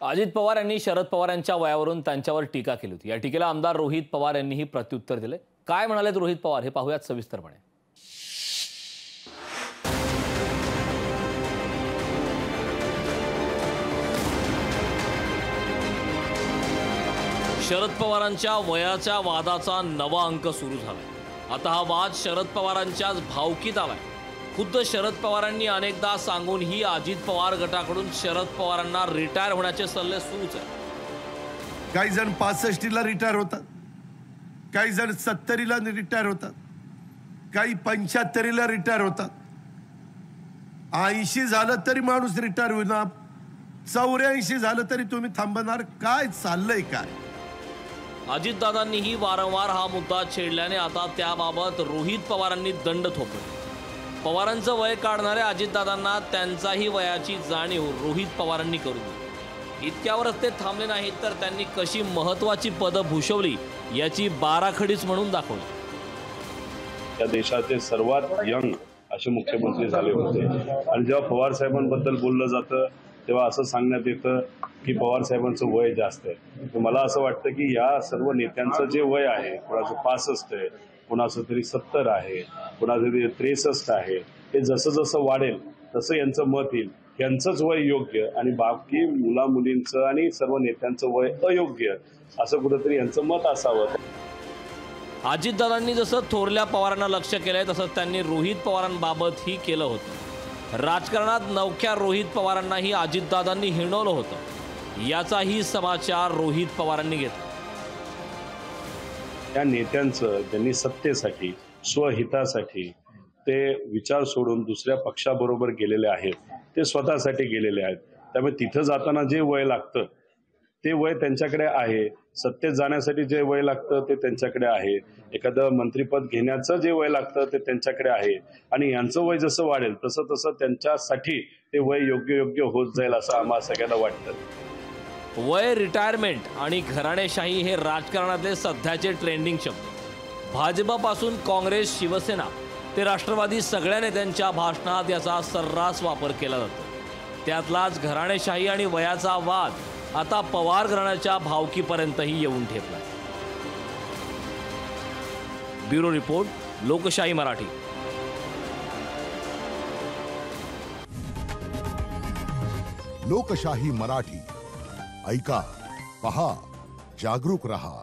अजित पवार यांनी शरद पवार यांच्या वयावरून त्यांच्यावर टीका केली होती। या टीकेला आमदार रोहित पवार यांनीही प्रत्युत्तर दिले। काय म्हणालेत रोहित पवार हे पाहूयात सविस्तरपणे। शरद पवारांच्या वयाच्या वादाचा नवा अंक सुरू झालाय। आता हा वाद शरद पवारांच्याच भावकीत आलाय। खुद्द शरद पवारांनी अनेकदा सांगूनही अजित पवार गटाकडून शरद पवारांना रिटायर होण्याचे सल्ले सुरूच आहेत। काही जण 65ला रिटायर होतात, काही जण 70ला रिटायर होतात, काही 75ला रिटायर होतात। 80 झालं तरी माणूस रिटायर होणार, 84 झालं तरी तुम्ही थांबणार? काय चाललंय काय? अजितदादांनीही वारंवार हा मुद्दा छेडल्याने आता त्याबाबत रोहित पवारांनी दंड थोपवला। पवारांचं वय काढणाऱ्या अजितदादांना त्यांचाही वयाची जाणीव रोहित पवारांनी करून दिली। इतक्यावरच ते थांबले नाहीत, तर त्यांनी कशी महत्त्वाची पदं भूषवली याची बाराखडीच म्हणून दाखवली। या देशाचे सर्वात यंग असे मुख्यमंत्री झाले होते आणि जेव्हा पवार साहेबांबद्दल बोललं जातं तेव्हा असं सांगण्यात येतं की पवार साहेबांचं वय जास्त आहे। मला असं वाटतं की या सर्व नेत्यांचं जे वय आहे, कोणाचं 65 आहे, कोणाचं तरी 70 आहे, कोणाचं तरी 63 आहे, हे जसं जसं वाढेल तसं यांचं मत येईल यांचंच वय योग्य आणि बाकी मुला मुलींचं आणि सर्व नेत्यांचं वय अयोग्य असं कुठंतरी यांचं मत असावं। अजितदादांनी जसं थोरल्या पवारांना लक्ष केलंय तसं त्यांनी रोहित पवारांबाबतही केलं होतं। राजकारणात नवख्या रोहित पवारांनाही अजितदादांनी हिणवलं होतं। याचाही समाचार रोहित पवारांनी घेतला। या नेत्यांचं ज्यांनी सत्तेसाठी स्वहितासाठी ते विचार सोडून दुसऱ्या पक्षाबरोबर गेलेले आहेत, ते स्वतःसाठी गेलेले आहेत। त्यामुळे तिथं जाताना जे वय लागतं ते वय त्यांच्याकडे आहे, सत्तेत जाण्यासाठी जे वय लागतं ते त्यांच्याकडे आहे, एखादं मंत्रिपद घेण्याचं जे वय लागतं ते त्यांच्याकडे आहे आणि यांचं वय जसं वाढेल तसं तसं त्यांच्यासाठी ते वय योग्य होत जाईल असं आम्हा सगळ्यांना वाटतं। वय, रिटायरमेंट आणि घराणेशाही हे राजकारणातले सध्याचे ट्रेंडिंग शब्द। भाजपापासून काँग्रेस, शिवसेना ते राष्ट्रवादी सगळ्या नेत्यांच्या भाषणात याचा सर्रास वापर केला जातो। त्यातलाच घराणेशाही आणि वयाचा वाद आता पवार घराण्याच्या भावकीपर्यंतही येऊन ठेपला। ब्युरो रिपोर्ट, लोकशाही मराठी। लोकशाही मराठी ऐका, पहा, जागरूक रहा।